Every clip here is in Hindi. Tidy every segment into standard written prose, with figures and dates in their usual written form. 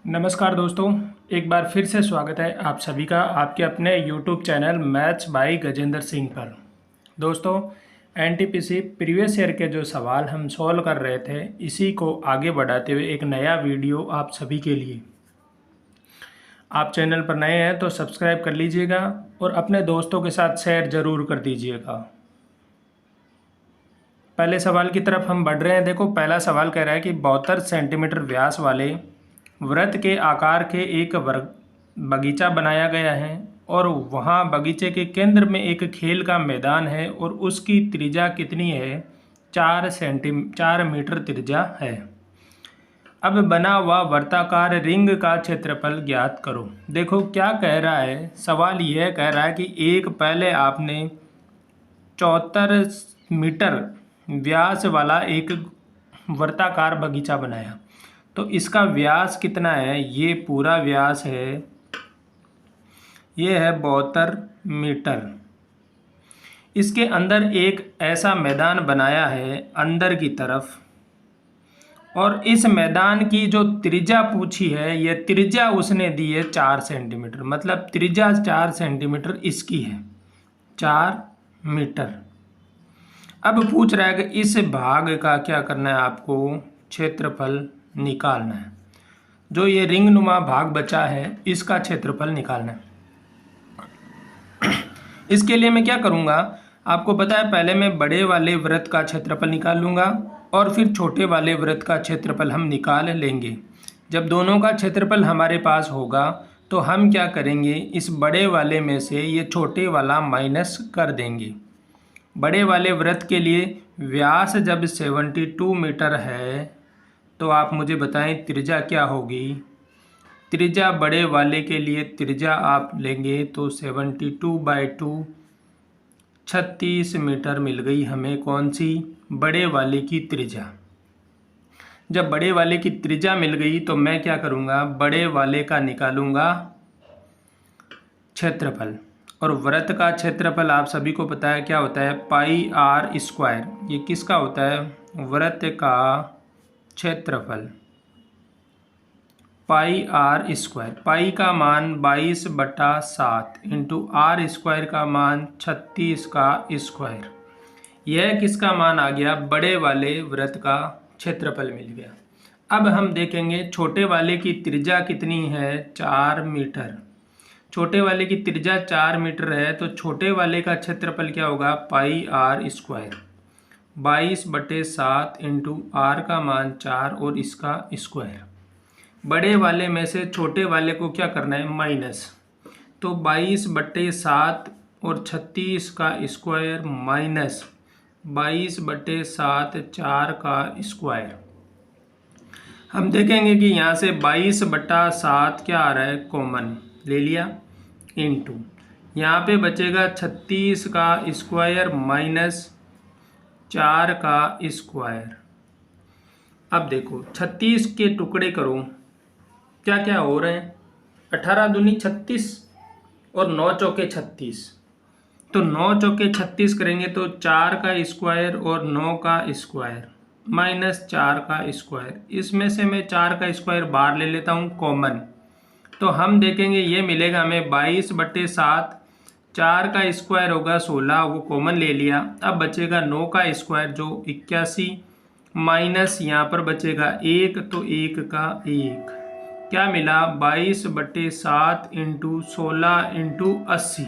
नमस्कार दोस्तों, एक बार फिर से स्वागत है आप सभी का आपके अपने YouTube channel maths by Gajendra Singh पर। दोस्तों, एनटीपीसी प्रीवियस ईयर के जो सवाल हम सॉल्व कर रहे थे, इसी को आगे बढ़ाते हुए एक नया वीडियो आप सभी के लिए। आप चैनल पर नए हैं तो सब्सक्राइब कर लीजिएगा और अपने दोस्तों के साथ शेयर ज़रूर कर दीजिएगा। पहले सवाल की तरफ हम बढ़ रहे हैं। देखो, पहला सवाल कह रहा है कि 72 सेंटीमीटर व्यास वाले वृत्त के आकार के एक बगीचा बनाया गया है और वहाँ बगीचे के केंद्र में एक खेल का मैदान है और उसकी त्रिज्या कितनी है? 4 मीटर त्रिज्या है। अब बना हुआ वर्ताकार रिंग का क्षेत्रफल ज्ञात करो। देखो क्या कह रहा है, सवाल यह कह रहा है कि एक पहले आपने 74 मीटर व्यास वाला एक वर्ताकार बगीचा बनाया, तो इसका व्यास कितना है? ये पूरा व्यास है, ये है 72 मीटर। इसके अंदर एक ऐसा मैदान बनाया है अंदर की तरफ, और इस मैदान की जो त्रिज्या पूछी है, ये त्रिज्या उसने दी है 4 सेंटीमीटर, मतलब त्रिज्या 4 सेंटीमीटर इसकी है, 4 मीटर। अब पूछ रहा है कि इस भाग का क्या करना है, आपको क्षेत्रफल निकालना है। जो ये रिंग नुमा भाग बचा है, इसका क्षेत्रफल निकालना है। इसके लिए मैं क्या करूँगा, आपको पता है, पहले मैं बड़े वाले वृत्त का क्षेत्रफल निकाल लूँगा और फिर छोटे वाले वृत्त का क्षेत्रफल हम निकाल लेंगे। जब दोनों का क्षेत्रफल हमारे पास होगा तो हम क्या करेंगे, इस बड़े वाले में से ये छोटे वाला माइनस कर देंगे। बड़े वाले वृत्त के लिए व्यास जब 72 मीटर है तो आप मुझे बताएं त्रिज्या क्या होगी। त्रिज्या बड़े वाले के लिए त्रिज्या आप लेंगे तो 72/2 36 मीटर मिल गई हमें। कौन सी? बड़े वाले की त्रिज्या। जब बड़े वाले की त्रिज्या मिल गई तो मैं क्या करूँगा, बड़े वाले का निकालूंगा क्षेत्रफल। और वृत्त का क्षेत्रफल आप सभी को पता है क्या होता है, πr²। ये किसका होता है? वृत्त का क्षेत्रफल πr²। पाई का मान 22/7 इंटू r² का मान 36 का स्क्वायर। यह किसका मान आ गया? बड़े वाले वृत्त का क्षेत्रफल मिल गया। अब हम देखेंगे छोटे वाले की त्रिज्या कितनी है, 4 मीटर। छोटे वाले की त्रिज्या 4 मीटर है तो छोटे वाले का क्षेत्रफल क्या होगा, πr²। 22/7 इंटू r का मान 4 और इसका स्क्वायर। बड़े वाले में से छोटे वाले को क्या करना है, माइनस। तो 22/7 और 36 का स्क्वायर माइनस 22/7 4 का स्क्वायर। हम देखेंगे कि यहाँ से 22/7 क्या आ रहा है, कॉमन ले लिया, इंटू यहाँ पे बचेगा 36 का स्क्वायर माइनस 4 का स्क्वायर। अब देखो 36 के टुकड़े करो, क्या क्या हो रहे हैं, 18 दूनी 36 और 9 चौके 36। तो 9 चौके 36 करेंगे तो 4 का स्क्वायर और 9 का स्क्वायर माइनस 4 का स्क्वायर। इसमें से मैं 4 का स्क्वायर बाहर ले लेता हूँ कॉमन, तो हम देखेंगे ये मिलेगा हमें 22/7। 4 का स्क्वायर होगा 16, वो कॉमन ले लिया। अब बचेगा 9 का स्क्वायर जो 81 माइनस यहाँ पर बचेगा 1, तो 1 का 1। क्या मिला, 22/7 इंटू 16 इंटू 80।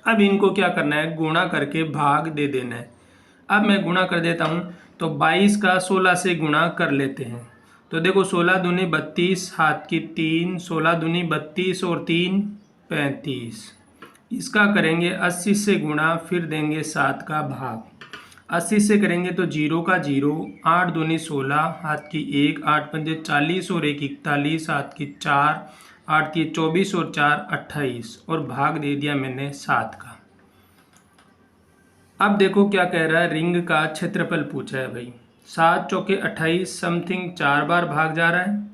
अब इनको क्या करना है, गुणा करके भाग दे देना है। अब मैं गुणा कर देता हूँ, तो 22 का 16 से गुणा कर लेते हैं। तो देखो 16 दूनी 32, हाथ की 3, 16 दूनी 32 और 3 35। इसका करेंगे 80 से गुणा, फिर देंगे 7 का भाग। 80 से करेंगे तो 0 का 0, 8 दूनी 16, हाथ की 1, 8 पंजे 40 और 1 41, हाथ की 4, 8 की 24 और 4 28, और भाग दे दिया मैंने 7 का। अब देखो क्या कह रहा है, रिंग का क्षेत्रफल पूछा है भाई। 7 चौके 28 समथिंग 4 बार भाग जा रहा है,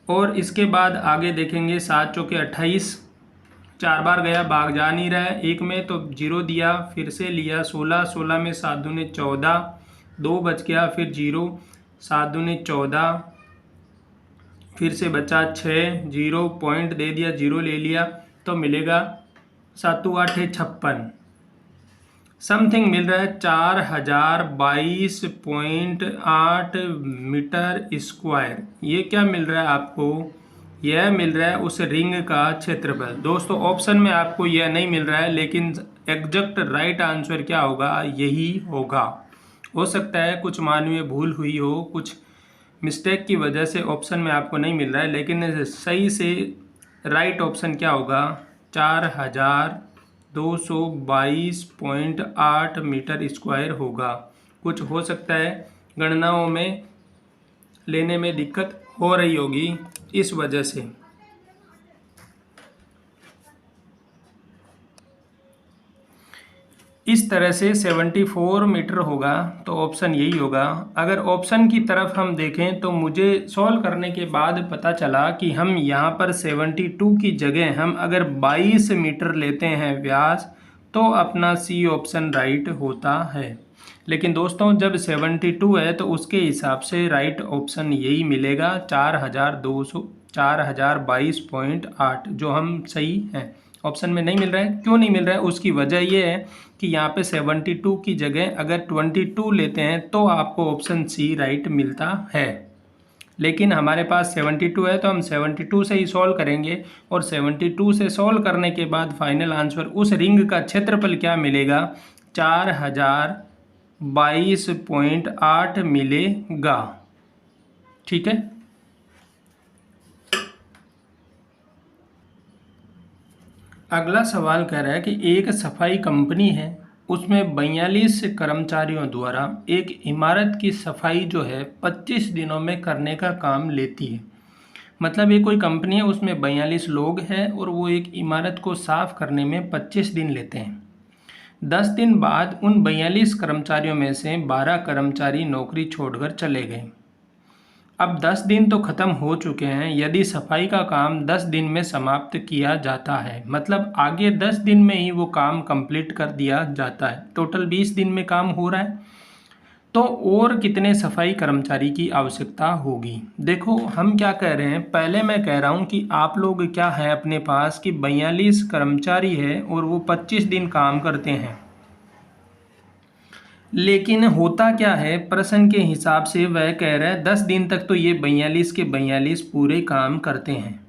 और इसके बाद आगे देखेंगे 7 चौके 28 4 बार गया, भाग जा नहीं रहा है, एक में तो 0 दिया, फिर से लिया 16, 16 में 7 दूने 14, 2 बच गया, फिर 0, 7 दूने 14, फिर से बचा 6, 0 पॉइंट दे दिया, 0 ले लिया, तो मिलेगा 7 8 56 समथिंग मिल रहा है 4022.8 मीटर स्क्वायर। ये क्या मिल रहा है आपको? यह मिल रहा है उस रिंग का क्षेत्रफल। दोस्तों ऑप्शन में आपको यह नहीं मिल रहा है, लेकिन एग्जैक्ट राइट आंसर क्या होगा? यही होगा। हो सकता है कुछ मानवीय भूल हुई हो, कुछ मिस्टेक की वजह से ऑप्शन में आपको नहीं मिल रहा है, लेकिन सही से राइट ऑप्शन क्या होगा? 4222.8 मीटर स्क्वायर होगा। कुछ हो सकता है गणनाओं में लेने में दिक्कत हो रही होगी इस वजह से। इस तरह से 74 मीटर होगा, तो ऑप्शन यही होगा। अगर ऑप्शन की तरफ हम देखें तो मुझे सॉल्व करने के बाद पता चला कि हम यहाँ पर 72 की जगह हम अगर 22 मीटर लेते हैं व्यास, तो अपना सी ऑप्शन राइट होता है। लेकिन दोस्तों जब 72 है तो उसके हिसाब से राइट ऑप्शन यही मिलेगा, 4022.8, जो हम सही हैं। ऑप्शन में नहीं मिल रहा है, क्यों नहीं मिल रहा है? उसकी वजह ये है कि यहाँ पे 72 की जगह अगर 22 लेते हैं तो आपको ऑप्शन सी राइट मिलता है। लेकिन हमारे पास 72 है तो हम 72 से ही सॉल्व करेंगे, और 72 से सॉल्व करने के बाद फाइनल आंसर उस रिंग का क्षेत्रफल क्या मिलेगा? 4022.8 मिलेगा। ठीक है। अगला सवाल कह रहा है कि एक सफाई कंपनी है, उसमें 42 कर्मचारियों द्वारा एक इमारत की सफाई जो है 25 दिनों में करने का काम लेती है। मतलब ये कोई कंपनी है, उसमें 42 लोग हैं और वो एक इमारत को साफ करने में 25 दिन लेते हैं। 10 दिन बाद उन 42 कर्मचारियों में से 12 कर्मचारी नौकरी छोड़कर चले गए। अब 10 दिन तो ख़त्म हो चुके हैं। यदि सफाई का काम 10 दिन में समाप्त किया जाता है, मतलब आगे 10 दिन में ही वो काम कंप्लीट कर दिया जाता है, टोटल 20 दिन में काम हो रहा है, तो और कितने सफाई कर्मचारी की आवश्यकता होगी? देखो हम क्या कह रहे हैं, पहले मैं कह रहा हूँ कि आप लोग क्या है अपने पास कि 42 कर्मचारी है और वो 25 दिन काम करते हैं। लेकिन होता क्या है, प्रश्न के हिसाब से वह कह रहा है 10 दिन तक तो ये 42 के 42 पूरे काम करते हैं।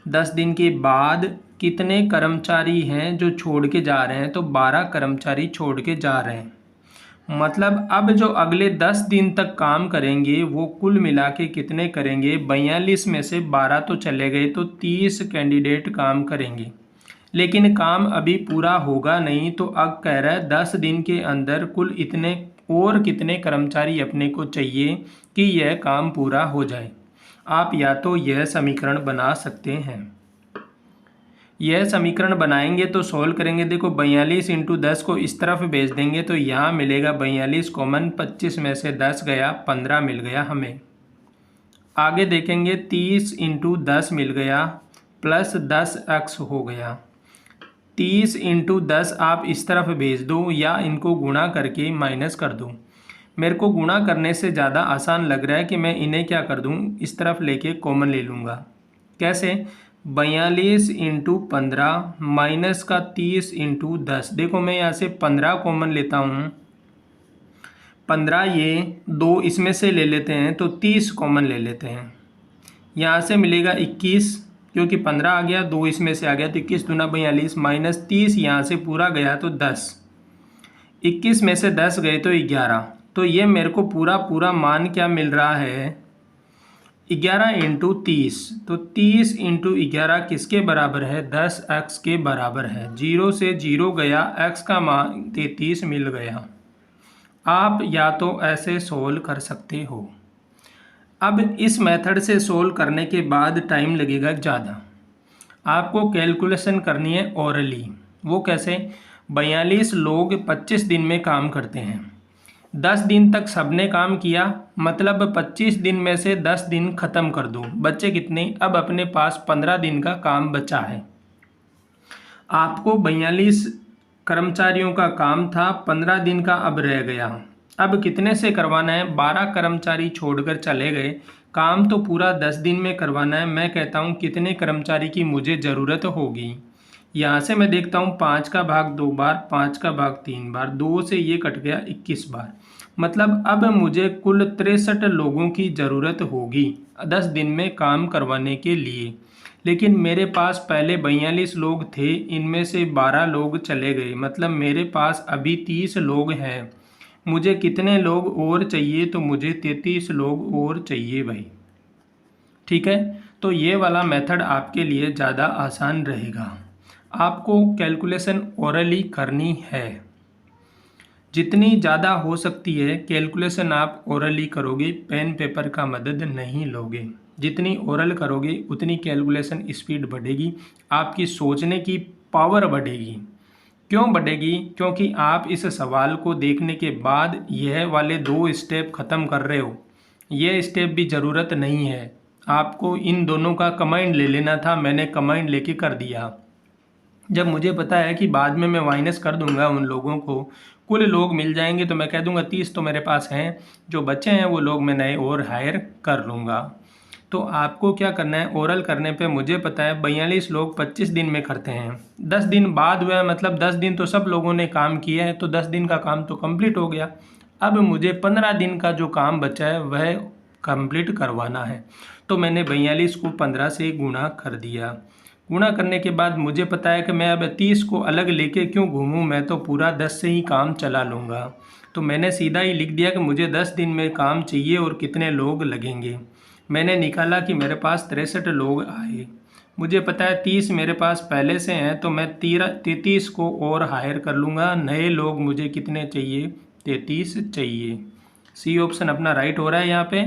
10 दिन के बाद कितने कर्मचारी हैं जो छोड़ के जा रहे हैं? तो 12 कर्मचारी छोड़ के जा रहे हैं। मतलब अब जो अगले 10 दिन तक काम करेंगे वो कुल मिला के कितने करेंगे? 42 में से 12 तो चले गए, तो 30 कैंडिडेट काम करेंगे। लेकिन काम अभी पूरा होगा नहीं, तो अब कह रहा है 10 दिन के अंदर कुल इतने और कितने कर्मचारी अपने को चाहिए कि यह काम पूरा हो जाए। आप या तो यह समीकरण बना सकते हैं, यह समीकरण बनाएंगे तो सॉल्व करेंगे। देखो 42 × 10 को इस तरफ भेज देंगे तो यहाँ मिलेगा 42 कॉमन, 25 में से 10 गया, 15 मिल गया हमें। आगे देखेंगे 30 × 10 मिल गया, प्लस 10x हो गया। 30 × 10 आप इस तरफ भेज दो या इनको गुणा करके माइनस कर दो। मेरे को गुणा करने से ज़्यादा आसान लग रहा है कि मैं इन्हें क्या कर दूँ, इस तरफ लेके कॉमन ले लूँगा। कैसे? 42 × 15 माइनस का 30 × 10। देखो मैं यहाँ से 15 कॉमन लेता हूँ, 15 ये 2 इसमें से ले लेते हैं तो 30 कॉमन ले लेते हैं। यहाँ से मिलेगा 21, क्योंकि 15 आ गया, 2 इसमें से आ गया, तो 21 दूना 42 माइनस 30 यहाँ से पूरा गया तो 10, 21 में से 10 गए तो 11। तो ये मेरे को पूरा मान क्या मिल रहा है? 11 × 30। तो 30 × 11 किसके बराबर है? 10x के बराबर है। 0 से 0 गया, x का मान 33 मिल गया। आप या तो ऐसे सोल्व कर सकते हो। अब इस मेथड से सोल्व करने के बाद टाइम लगेगा ज़्यादा। आपको कैलकुलेशन करनी है ओरली। वो कैसे? 42 लोग 25 दिन में काम करते हैं। 10 दिन तक सबने काम किया, मतलब 25 दिन में से 10 दिन ख़त्म कर दो, बच्चे कितने? अब अपने पास 15 दिन का काम बचा है। आपको 42 कर्मचारियों का काम था, 15 दिन का अब रह गया। अब कितने से करवाना है? 12 कर्मचारी छोड़कर चले गए, काम तो पूरा 10 दिन में करवाना है। मैं कहता हूँ कितने कर्मचारी की मुझे ज़रूरत होगी। यहाँ से मैं देखता हूँ 5 का भाग 2 बार, 5 का भाग 3 बार, 2 से ये कट गया 21 बार। मतलब अब मुझे कुल 63 लोगों की ज़रूरत होगी 10 दिन में काम करवाने के लिए। लेकिन मेरे पास पहले 42 लोग थे, इनमें से 12 लोग चले गए, मतलब मेरे पास अभी 30 लोग हैं। मुझे कितने लोग और चाहिए? तो मुझे 33 लोग और चाहिए भाई। ठीक है, तो ये वाला मेथड आपके लिए ज़्यादा आसान रहेगा। आपको कैलकुलेशन ओरली करनी है, जितनी ज़्यादा हो सकती है कैलकुलेशन आप ओरली करोगे, पेन पेपर का मदद नहीं लोगे। जितनी ओरल करोगे उतनी कैलकुलेशन स्पीड बढ़ेगी, आपकी सोचने की पावर बढ़ेगी। क्यों बढ़ेगी? क्योंकि आप इस सवाल को देखने के बाद यह वाले 2 स्टेप ख़त्म कर रहे हो। ये स्टेप भी ज़रूरत नहीं है, आपको इन दोनों का कमांड ले लेना था, मैंने कमांड लेके कर दिया। जब मुझे पता है कि बाद में मैं माइनस कर दूंगा उन लोगों को, कुल लोग मिल जाएंगे तो मैं कह दूंगा 30 तो मेरे पास हैं, जो बच्चे हैं वो लोग मैं नए और हायर कर लूँगा। तो आपको क्या करना है, ओरल करने पे मुझे पता है 42 लोग 25 दिन में करते हैं, 10 दिन बाद हुआ, मतलब 10 दिन तो सब लोगों ने काम किया है, तो 10 दिन का काम तो कंप्लीट हो गया। अब मुझे 15 दिन का जो काम बचा है वह कंप्लीट करवाना है। तो मैंने 42 को 15 से गुणा कर दिया। गुणा करने के बाद मुझे पता है कि मैं अब 30 को अलग लेके क्यों घूमूं, मैं तो पूरा 10 से ही काम चला लूँगा। तो मैंने सीधा ही लिख दिया कि मुझे 10 दिन में काम चाहिए और कितने लोग लगेंगे। मैंने निकाला कि मेरे पास 63 लोग आए। मुझे पता है 30 मेरे पास पहले से हैं, तो मैं 33 को और हायर कर लूँगा। नए लोग मुझे कितने चाहिए? 33 चाहिए। सी ऑप्शन अपना राइट हो रहा है। यहाँ पे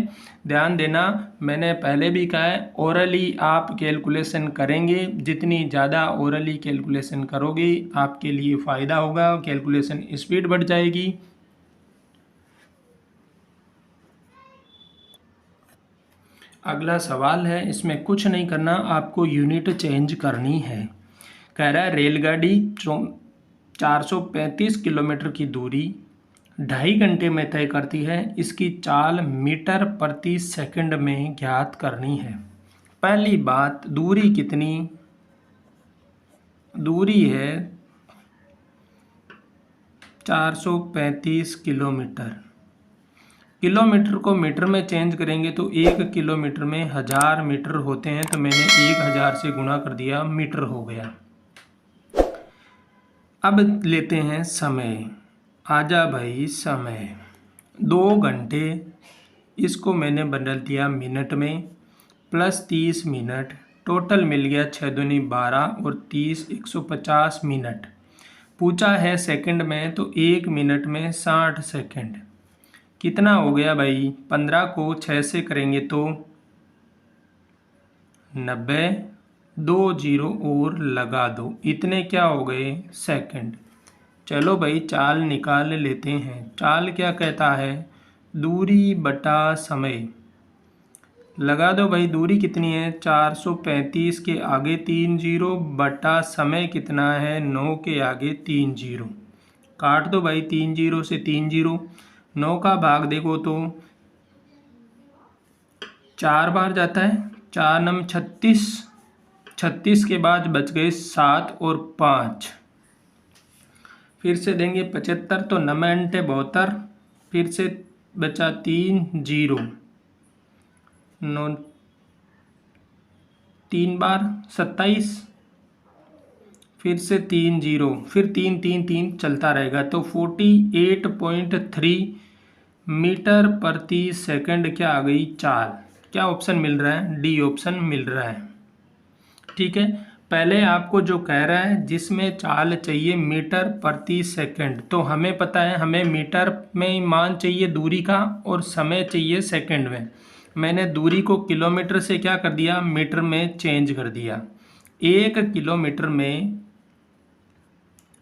ध्यान देना, मैंने पहले भी कहा है ओरली आप कैलकुलेशन करेंगे, जितनी ज़्यादा ओरली कैलकुलेशन करोगे आपके लिए फ़ायदा होगा, कैलकुलेशन स्पीड बढ़ जाएगी। अगला सवाल है, इसमें कुछ नहीं करना, आपको यूनिट चेंज करनी है। कह रहा है रेलगाड़ी 435 किलोमीटर की दूरी 2.5 घंटे में तय करती है, इसकी चाल मीटर प्रति सेकंड में ज्ञात करनी है। पहली बात, दूरी कितनी? दूरी है 435 किलोमीटर। किलोमीटर को मीटर में चेंज करेंगे तो 1 किलोमीटर में 1000 मीटर होते हैं, तो मैंने 1000 से गुणा कर दिया, मीटर हो गया। अब लेते हैं समय। आजा भाई समय, 2 घंटे, इसको मैंने बदल दिया मिनट में, प्लस 30 मिनट, टोटल मिल गया 6 दूनी 12 और 30 150 मिनट। पूछा है सेकंड में, तो 1 मिनट में 60 सेकंड। कितना हो गया भाई? 15 को 6 से करेंगे तो 90, 2 जीरो और लगा दो, इतने क्या हो गए? सेकंड। चलो भाई चाल निकाल लेते हैं। चाल क्या कहता है? दूरी बटा समय। लगा दो भाई, दूरी कितनी है? 435 के आगे 3 जीरो बटा समय कितना है? 9 के आगे 3 जीरो। काट दो भाई, 3 जीरो से 3 जीरो। 9 का भाग देखो तो 4 बार जाता है, 4 नम 36, 36 के बाद बच गए 7 और 5। फिर से देंगे 75, तो 9 अंटे 72, फिर से बचा 3 जीरो, 9 3 बार 27, फिर से 3 जीरो, फिर 3 3 3 चलता रहेगा, तो 48.3 मीटर प्रति सेकंड क्या आ गई? चाल। क्या ऑप्शन मिल रहा है? डी ऑप्शन मिल रहा है। ठीक है, पहले आपको जो कह रहा है जिसमें चाल चाहिए मीटर प्रति सेकंड, तो हमें पता है हमें मीटर में मान चाहिए दूरी का और समय चाहिए सेकंड में। मैंने दूरी को किलोमीटर से क्या कर दिया? मीटर में चेंज कर दिया। 1 किलोमीटर में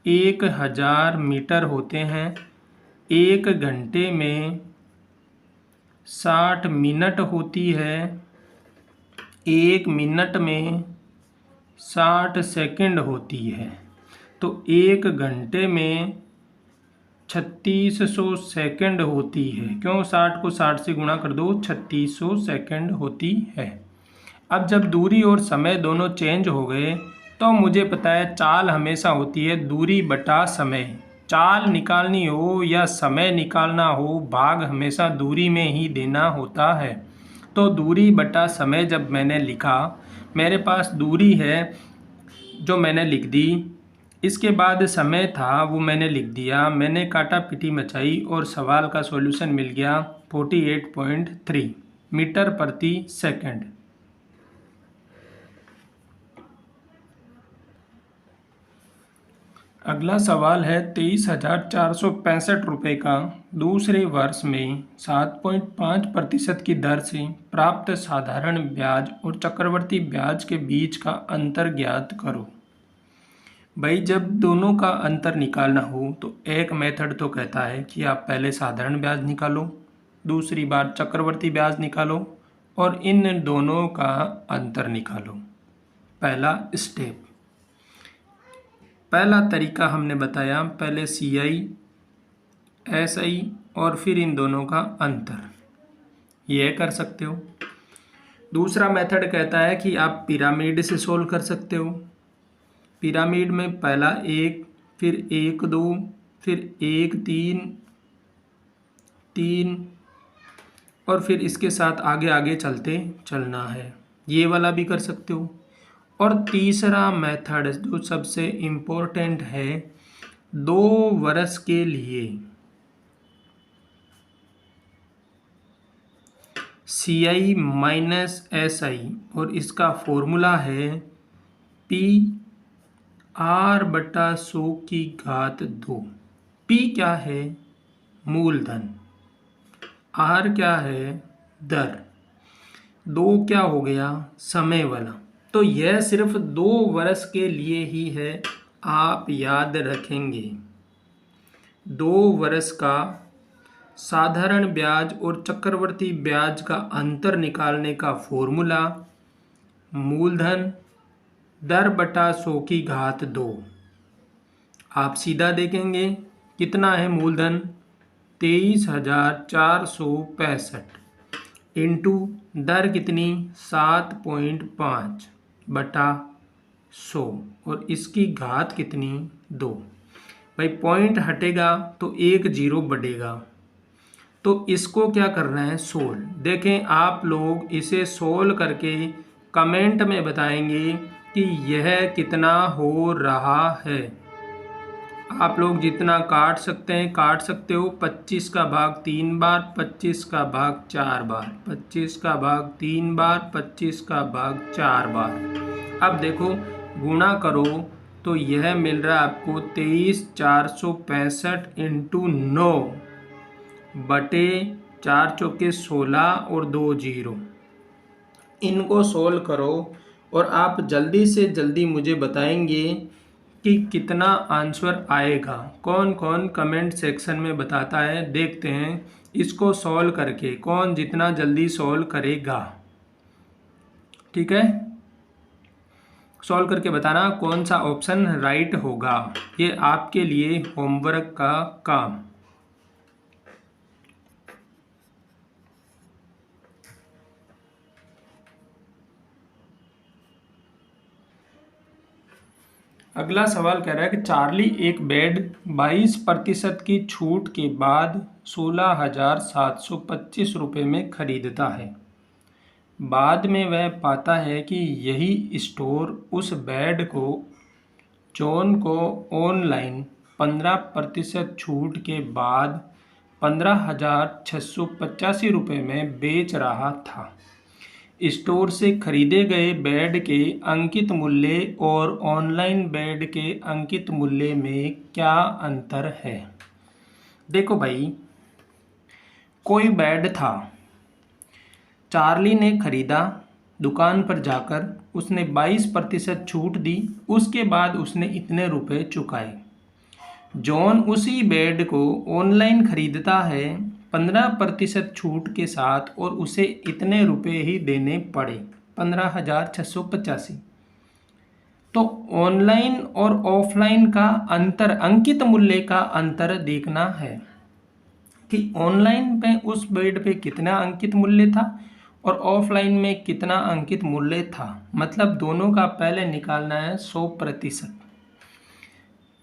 1000 मीटर होते हैं। 1 घंटे में 60 मिनट होती है। 1 मिनट में 60 सेकंड होती है। तो 1 घंटे में 3600 सेकंड होती है। क्यों? 60 को 60 से गुणा कर दो, 3600 सेकंड होती है। अब जब दूरी और समय दोनों चेंज हो गए तो मुझे पता है चाल हमेशा होती है दूरी बटा समय। चाल निकालनी हो या समय निकालना हो, भाग हमेशा दूरी में ही देना होता है। तो दूरी बटा समय जब मैंने लिखा, मेरे पास दूरी है जो मैंने लिख दी, इसके बाद समय था वो मैंने लिख दिया, मैंने काटा पीटी मचाई और सवाल का सॉल्यूशन मिल गया 48.3 मीटर प्रति सेकंड। अगला सवाल है 23,465 रुपये का दूसरे वर्ष में 7.5% की दर से प्राप्त साधारण ब्याज और चक्रवर्ती ब्याज के बीच का अंतर ज्ञात करो। भाई जब दोनों का अंतर निकालना हो तो एक मेथड तो कहता है कि आप पहले साधारण ब्याज निकालो, दूसरी बार चक्रवर्ती ब्याज निकालो और इन दोनों का अंतर निकालो। पहला स्टेप, पहला तरीका हमने बताया, पहले CI SI और फिर इन दोनों का अंतर, यह कर सकते हो। दूसरा मेथड कहता है कि आप पिरामिड से सोल्व कर सकते हो। पिरामिड में पहला 1, फिर 1 2, फिर 1 3 3 और फिर इसके साथ आगे आगे चलना है, ये वाला भी कर सकते हो। और तीसरा मेथड जो सबसे इम्पोर्टेंट है, 2 वर्ष के लिए CI माइनस SI और इसका फॉर्मूला है PR/100⁴। P क्या है? मूलधन। R क्या है? दर। 2 क्या हो गया? समय वाला। तो यह सिर्फ 2 वर्ष के लिए ही है, आप याद रखेंगे। 2 वर्ष का साधारण ब्याज और चक्रवर्ती ब्याज का अंतर निकालने का फॉर्मूला मूलधन दर बटा 100⁴। आप सीधा देखेंगे कितना है मूलधन, 23,465 इंटू दर कितनी, 7.5 बटा 100 और इसकी घात कितनी, 2। भाई पॉइंट हटेगा तो 1 0 बढ़ेगा, तो इसको क्या करना है, सोल्व। देखें आप लोग इसे सोल्व करके कमेंट में बताएंगे कि यह कितना हो रहा है। आप लोग जितना काट सकते हैं काट सकते हो। 25 का भाग 3 बार, 25 का भाग 4 बार, 25 का भाग 3 बार, 25 का भाग 4 बार। अब देखो गुणा करो तो यह मिल रहा है आपको 23,465 इंटू 9 बटे 4 चौके 16 और 2 0। इनको सोल्व करो और आप जल्दी से जल्दी मुझे बताएंगे कि कितना आंसर आएगा। कौन कौन कमेंट सेक्शन में बताता है, देखते हैं इसको सॉल्व करके कौन जितना जल्दी सॉल्व करेगा। ठीक है, सॉल्व करके बताना कौन सा ऑप्शन राइट होगा। ये आपके लिए होमवर्क का काम। अगला सवाल कह रहा है कि चार्ली एक बेड 22% की छूट के बाद 16,725 रुपये में खरीदता है। बाद में वह पाता है कि यही स्टोर उस बेड को जॉन को ऑनलाइन 15% छूट के बाद 15,685 रुपये में बेच रहा था। स्टोर से खरीदे गए बेड के अंकित मूल्य और ऑनलाइन बेड के अंकित मूल्य में क्या अंतर है। देखो भाई, कोई बेड था, चार्ली ने खरीदा, दुकान पर जाकर उसने 22% छूट दी, उसके बाद उसने इतने रुपए चुकाए। जॉन उसी बेड को ऑनलाइन खरीदता है 15% छूट के साथ और उसे इतने रुपए ही देने पड़े, 15,685। तो ऑनलाइन और ऑफलाइन का अंतर, अंकित मूल्य का अंतर देखना है कि ऑनलाइन पे उस बेड पे कितना अंकित मूल्य था और ऑफलाइन में कितना अंकित मूल्य था। मतलब दोनों का पहले निकालना है 100%।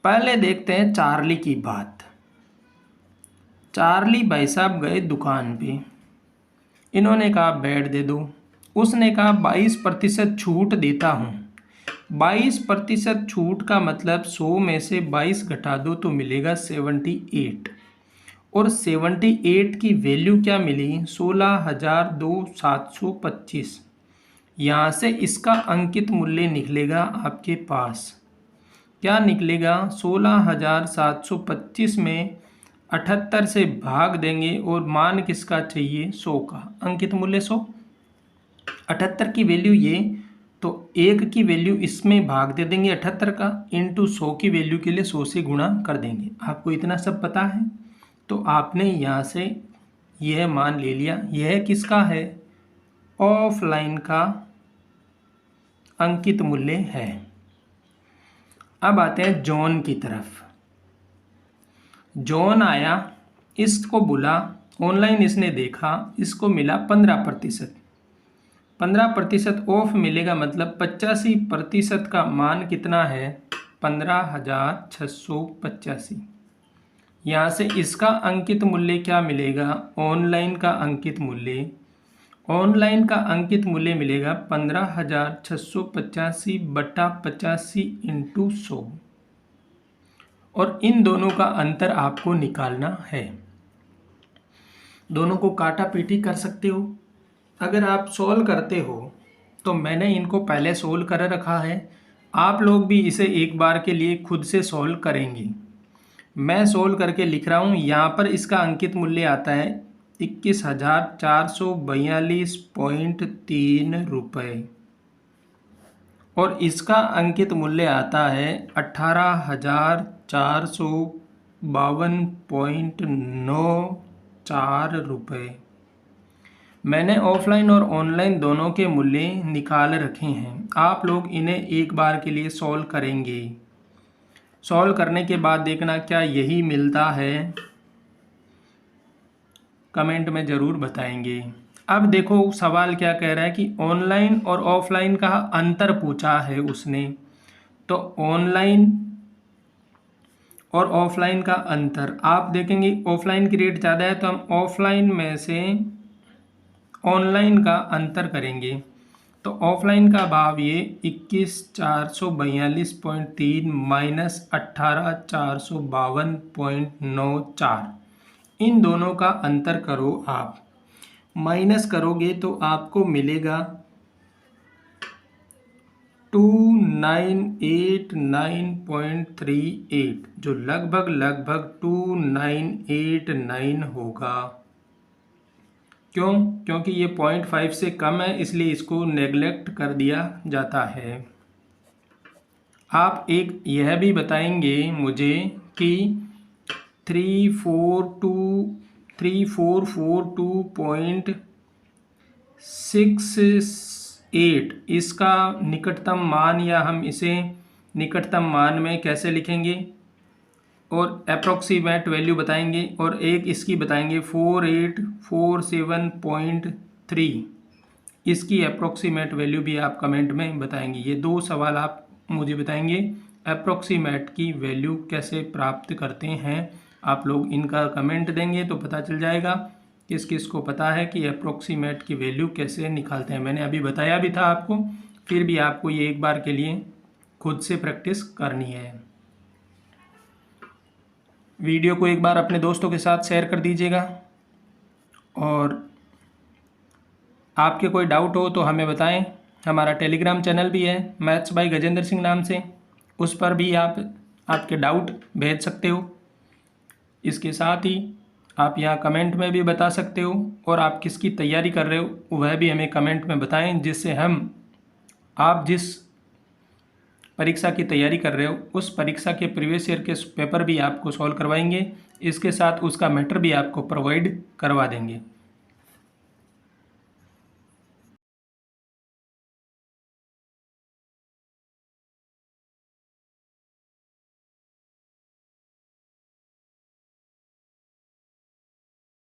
पहले देखते हैं चार्ली की बात। चार्ली भाई साहब गए दुकान पे, इन्होंने कहा बेड दे दो, उसने कहा 22% छूट देता हूँ। 22% छूट का मतलब 100 में से 22 घटा दो तो मिलेगा 78, और 78 की वैल्यू क्या मिली, 16,725। यहाँ से इसका अंकित मूल्य निकलेगा आपके पास, क्या निकलेगा, 16,725 में 78 से भाग देंगे और मान किसका चाहिए, 100 का, अंकित मूल्य 100। 78 की वैल्यू ये, तो 1 की वैल्यू इसमें भाग दे देंगे 78 का, इंटू 100 की वैल्यू के लिए 100 से गुणा कर देंगे। आपको इतना सब पता है, तो आपने यहाँ से यह मान ले लिया। यह किसका है, ऑफलाइन का अंकित मूल्य है। अब आते हैं जॉन की तरफ। जॉन आया, इसको बोला, ऑनलाइन इसने देखा, इसको मिला 15%। 15% ऑफ मिलेगा, मतलब 85% का मान कितना है, 15,685। यहाँ से इसका अंकित मूल्य क्या मिलेगा, ऑनलाइन का अंकित मूल्य, ऑनलाइन का अंकित मूल्य मिलेगा 15,685 बटा 85 इंटू 100, और इन दोनों का अंतर आपको निकालना है। दोनों को काटा पीटी कर सकते हो। अगर आप सोल्व करते हो तो मैंने इनको पहले सोल्व कर रखा है, आप लोग भी इसे एक बार के लिए खुद से सोल्व करेंगे। मैं सोल्व करके लिख रहा हूँ। यहाँ पर इसका अंकित मूल्य आता है 21,442.3 रुपये, और इसका अंकित मूल्य आता है 18,452.94 रुपये। मैंने ऑफलाइन और ऑनलाइन दोनों के मूल्य निकाल रखे हैं। आप लोग इन्हें एक बार के लिए सॉल्व करेंगे। सॉल्व करने के बाद देखना क्या यही मिलता है, कमेंट में ज़रूर बताएंगे। अब देखो सवाल क्या कह रहा है कि ऑनलाइन और ऑफलाइन का अंतर पूछा है उसने। तो ऑनलाइन और ऑफलाइन का अंतर आप देखेंगे, ऑफलाइन की रेट ज़्यादा है तो हम ऑफलाइन में से ऑनलाइन का अंतर करेंगे। तो ऑफलाइन का भाव ये 21,442.3 माइनस 18,452.94, इन दोनों का अंतर करो आप, माइनस करोगे तो आपको मिलेगा 2989.38, जो लगभग 2989 होगा। क्यों? क्योंकि ये 0.5 से कम है, इसलिए इसको नेगलेक्ट कर दिया जाता है। आप एक यह भी बताएंगे मुझे कि 3442.68 इसका निकटतम मान, या हम इसे निकटतम मान में कैसे लिखेंगे, और अप्रोक्सीमेट वैल्यू बताएंगे, और एक इसकी बताएंगे 4847.3, इसकी अप्रोक्सीमेट वैल्यू भी आप कमेंट में बताएंगे। ये दो सवाल आप मुझे बताएंगे, अप्रोक्सीमेट की वैल्यू कैसे प्राप्त करते हैं। आप लोग इनका कमेंट देंगे तो पता चल जाएगा किस किस को पता है कि अप्रोक्सीमेट की वैल्यू कैसे निकालते हैं। मैंने अभी बताया भी था आपको, फिर भी आपको ये एक बार के लिए खुद से प्रैक्टिस करनी है। वीडियो को एक बार अपने दोस्तों के साथ शेयर कर दीजिएगा, और आपके कोई डाउट हो तो हमें बताएं। हमारा टेलीग्राम चैनल भी है मैथ्स बाय गजेंद्र सिंह नाम से, उस पर भी आप आपके डाउट भेज सकते हो। इसके साथ ही आप यहाँ कमेंट में भी बता सकते हो, और आप किसकी तैयारी कर रहे हो वह भी हमें कमेंट में बताएं, जिससे हम आप जिस परीक्षा की तैयारी कर रहे हो उस परीक्षा के प्रीवियस ईयर के पेपर भी आपको सॉल्व करवाएंगे। इसके साथ उसका मैटर भी आपको प्रोवाइड करवा देंगे।